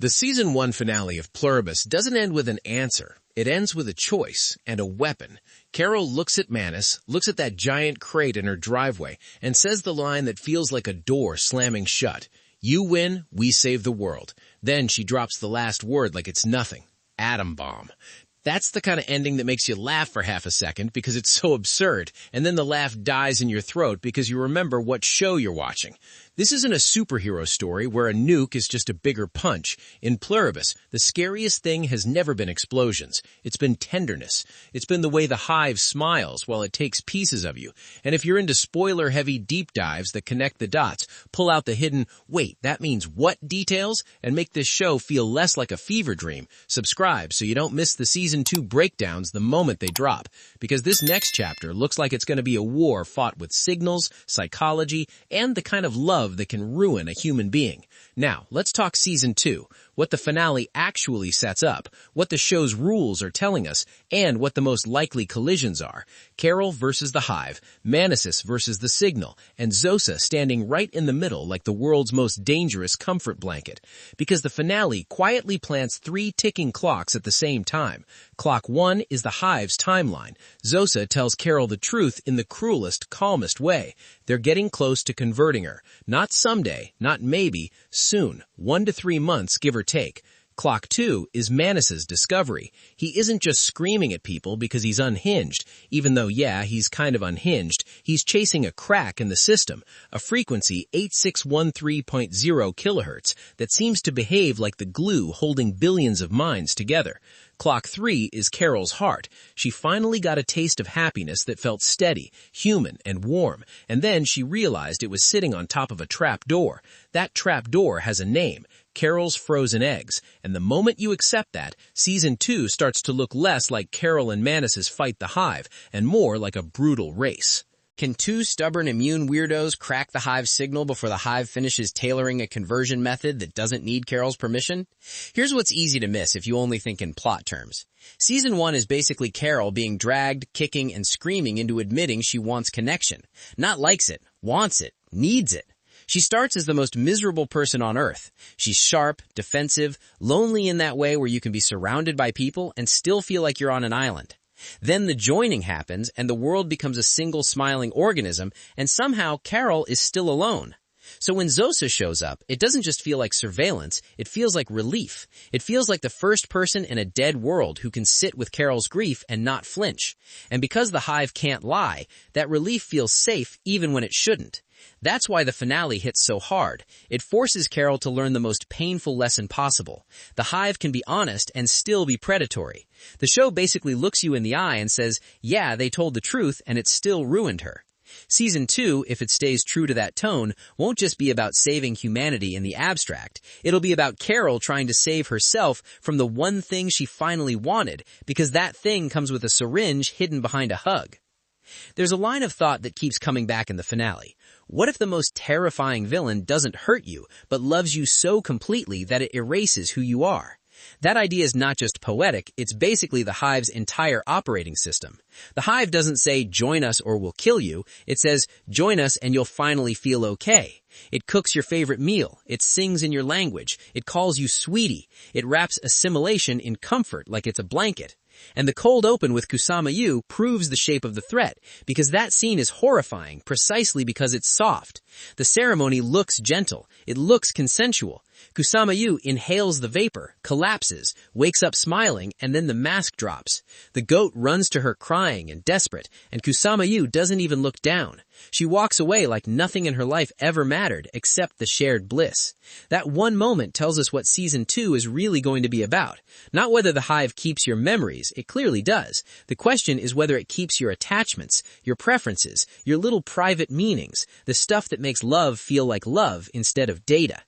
The Season 1 finale of Pluribus doesn't end with an answer. It ends with a choice and a weapon. Carol looks at Manus, looks at that giant crate in her driveway, and says the line that feels like a door slamming shut. You win, we save the world. Then she drops the last word like it's nothing. Atom bomb. That's the kind of ending that makes you laugh for half a second because it's so absurd, and then the laugh dies in your throat because you remember what show you're watching. This isn't a superhero story where a nuke is just a bigger punch. In Pluribus, the scariest thing has never been explosions. It's been tenderness. It's been the way the hive smiles while it takes pieces of you. And if you're into spoiler-heavy deep dives that connect the dots, pull out the hidden, wait, that means what details, and make this show feel less like a fever dream, subscribe so you don't miss the Season 2 breakdowns the moment they drop. Because this next chapter looks like it's going to be a war fought with signals, psychology, and the kind of love that can ruin a human being. Now, let's talk Season 2, what the finale actually sets up, what the show's rules are telling us, and what the most likely collisions are. Carol versus the Hive, Manus versus the Signal, and Zosa standing right in the middle like the world's most dangerous comfort blanket. Because the finale quietly plants 3 ticking clocks at the same time. Clock 1 is the Hive's timeline. Zosa tells Carol the truth in the cruelest, calmest way. They're getting close to converting her. Not someday, not maybe, soon. 1 to 3 months, give or take. Clock 2 is Manus's discovery. He isn't just screaming at people because he's unhinged. Even though, yeah, he's kind of unhinged, he's chasing a crack in the system, a frequency 8613.0 kilohertz that seems to behave like the glue holding billions of minds together. Clock 3 is Carol's heart. She finally got a taste of happiness that felt steady, human, and warm, and then she realized it was sitting on top of a trap door. That trap door has a name, Carol's frozen eggs, and the moment you accept that, Season 2 starts to look less like Carol and Manus' fight the Hive, and more like a brutal race. Can 2 stubborn immune weirdos crack the Hive's signal before the Hive finishes tailoring a conversion method that doesn't need Carol's permission? Here's what's easy to miss if you only think in plot terms. Season 1 is basically Carol being dragged, kicking, and screaming into admitting she wants connection. Not likes it, wants it, needs it. She starts as the most miserable person on Earth. She's sharp, defensive, lonely in that way where you can be surrounded by people and still feel like you're on an island. Then the joining happens and the world becomes a single smiling organism, and somehow Carol is still alone. So when Zosa shows up, it doesn't just feel like surveillance, it feels like relief. It feels like the first person in a dead world who can sit with Carol's grief and not flinch. And because the Hive can't lie, that relief feels safe even when it shouldn't. That's why the finale hits so hard. It forces Carol to learn the most painful lesson possible. The Hive can be honest and still be predatory. The show basically looks you in the eye and says, yeah, they told the truth and it still ruined her. Season 2, if it stays true to that tone, won't just be about saving humanity in the abstract. It'll be about Carol trying to save herself from the one thing she finally wanted, because that thing comes with a syringe hidden behind a hug. There's a line of thought that keeps coming back in the finale. What if the most terrifying villain doesn't hurt you, but loves you so completely that it erases who you are? That idea is not just poetic, it's basically the Hive's entire operating system. The Hive doesn't say, join us or we'll kill you. It says, join us and you'll finally feel okay. It cooks your favorite meal. It sings in your language. It calls you sweetie. It wraps assimilation in comfort like it's a blanket. And the cold open with Kusama-yu proves the shape of the threat, because that scene is horrifying precisely because it's soft. The ceremony looks gentle. It looks consensual. Kusama-yu inhales the vapor, collapses, wakes up smiling, and then the mask drops. The goat runs to her crying and desperate, and Kusama-yu doesn't even look down. She walks away like nothing in her life ever mattered except the shared bliss. That one moment tells us what Season 2 is really going to be about. Not whether the Hive keeps your memories, it clearly does. The question is whether it keeps your attachments, your preferences, your little private meanings, the stuff that makes love feel like love instead of data.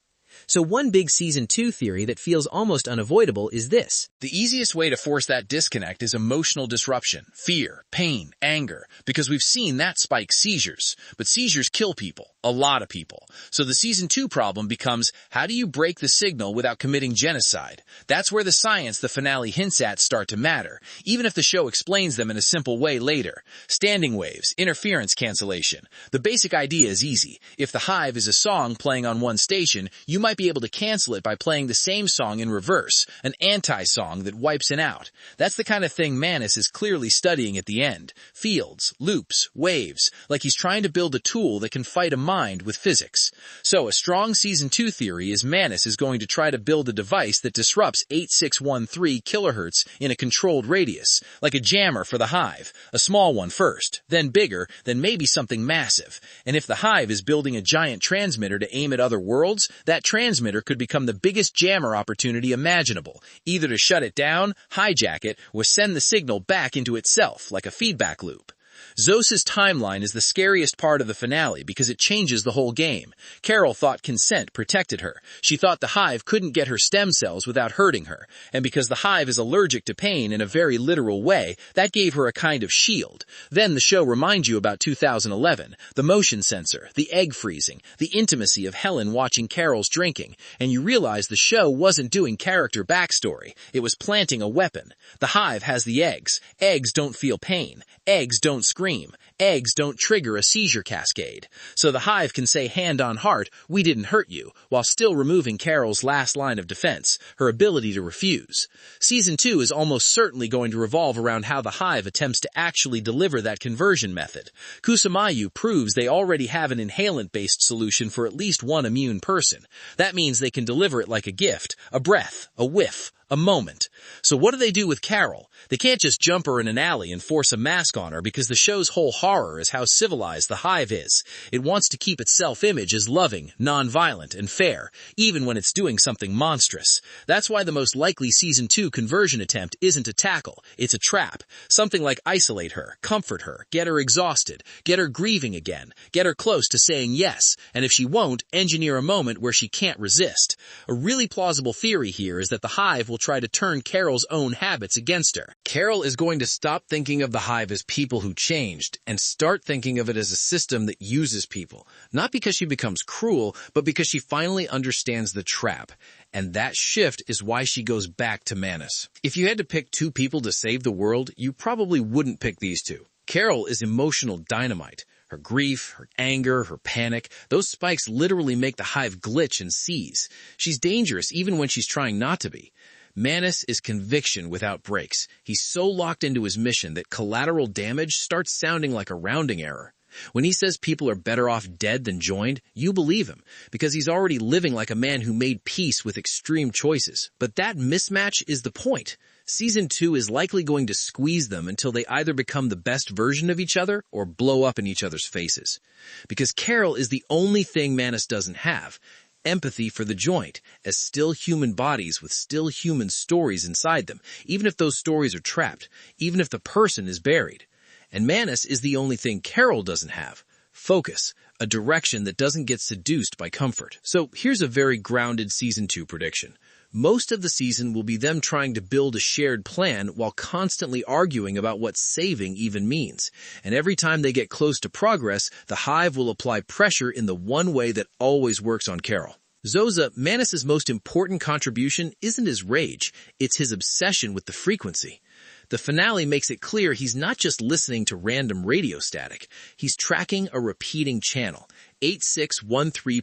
So one big Season 2 theory that feels almost unavoidable is this. The easiest way to force that disconnect is emotional disruption, fear, pain, anger, because we've seen that spike seizures. But seizures kill people, A lot of people. So the Season 2 problem becomes, how do you break the signal without committing genocide? That's where the science the finale hints at start to matter, even if the show explains them in a simple way later. Standing waves, interference cancellation. The basic idea is easy. If the hive is a song playing on one station, you might be able to cancel it by playing the same song in reverse, an anti-song that wipes it out. That's the kind of thing Manus is clearly studying at the end. Fields, loops, waves, like he's trying to build a tool that can fight a mind with physics. So a strong Season 2 theory is Manus is going to try to build a device that disrupts 8613 kilohertz in a controlled radius, like a jammer for the hive. A small one first, then bigger, then maybe something massive. And if the hive is building a giant transmitter to aim at other worlds, that transmitter could become the biggest jammer opportunity imaginable, either to shut it down, hijack it, or send the signal back into itself, like a feedback loop. Zos's timeline is the scariest part of the finale because it changes the whole game. Carol thought consent protected her. She thought the hive couldn't get her stem cells without hurting her. And because the hive is allergic to pain in a very literal way, that gave her a kind of shield. Then the show reminds you about 2011, the motion sensor, the egg freezing, the intimacy of Helen watching Carol's drinking, and you realize the show wasn't doing character backstory. It was planting a weapon. The hive has the eggs. Eggs don't feel pain. Eggs don't scream. Eggs don't trigger a seizure cascade. So the hive can say hand on heart, we didn't hurt you, while still removing Carol's last line of defense, her ability to refuse. Season 2 is almost certainly going to revolve around how the hive attempts to actually deliver that conversion method. Kusamayu proves they already have an inhalant-based solution for at least one immune person. That means they can deliver it like a gift, a breath, a whiff, a moment. So what do they do with Carol? They can't just jump her in an alley and force a mask on her because the show's whole horror is how civilized the hive is. It wants to keep its self-image as loving, non-violent, and fair, even when it's doing something monstrous. That's why the most likely Season 2 conversion attempt isn't a tackle, it's a trap. Something like isolate her, comfort her, get her exhausted, get her grieving again, get her close to saying yes, and if she won't, engineer a moment where she can't resist. A really plausible theory here is that the hive will try to turn Carol's own habits against her. Carol is going to stop thinking of the hive as people who changed and start thinking of it as a system that uses people. Not because she becomes cruel, but because she finally understands the trap. And that shift is why she goes back to Manus. If you had to pick two people to save the world, you probably wouldn't pick these two. Carol is emotional dynamite. Her grief, her anger, her panic, those spikes literally make the hive glitch and seize. She's dangerous even when she's trying not to be. Manus is conviction without brakes. He's so locked into his mission that collateral damage starts sounding like a rounding error. When he says people are better off dead than joined, you believe him, because he's already living like a man who made peace with extreme choices. But that mismatch is the point. Season 2 is likely going to squeeze them until they either become the best version of each other or blow up in each other's faces. Because Carol is the only thing Manus doesn't have. Empathy for the joint, as still human bodies with still human stories inside them, even if those stories are trapped, even if the person is buried. And Manus is the only thing Carol doesn't have. Focus, a direction that doesn't get seduced by comfort. So here's a very grounded Season 2 prediction. Most of the season will be them trying to build a shared plan while constantly arguing about what saving even means. And every time they get close to progress, the hive will apply pressure in the one way that always works on Carol. Zosa, Manus's most important contribution isn't his rage, it's his obsession with the frequency. The finale makes it clear he's not just listening to random radio static. He's tracking a repeating channel, 8613.0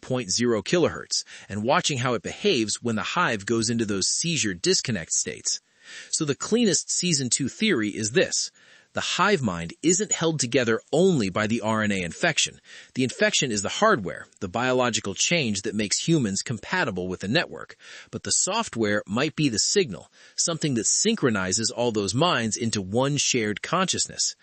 kilohertz, and watching how it behaves when the hive goes into those seizure disconnect states. So the cleanest Season 2 theory is this. The hive mind isn't held together only by the RNA infection. The infection is the hardware, the biological change that makes humans compatible with the network. But the software might be the signal, something that synchronizes all those minds into one shared consciousness.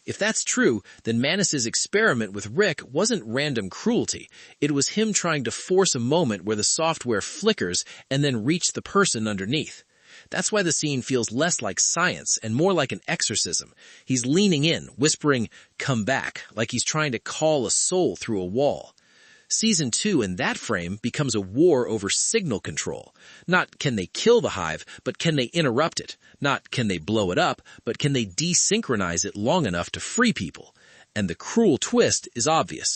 If that's true, then Manus's experiment with Rick wasn't random cruelty. It was him trying to force a moment where the software flickers and then reach the person underneath. That's why the scene feels less like science and more like an exorcism. He's leaning in, whispering, "Come back," like he's trying to call a soul through a wall. Season 2 in that frame becomes a war over signal control. Not can they kill the hive, but can they interrupt it? Not can they blow it up, but can they desynchronize it long enough to free people? And the cruel twist is obvious.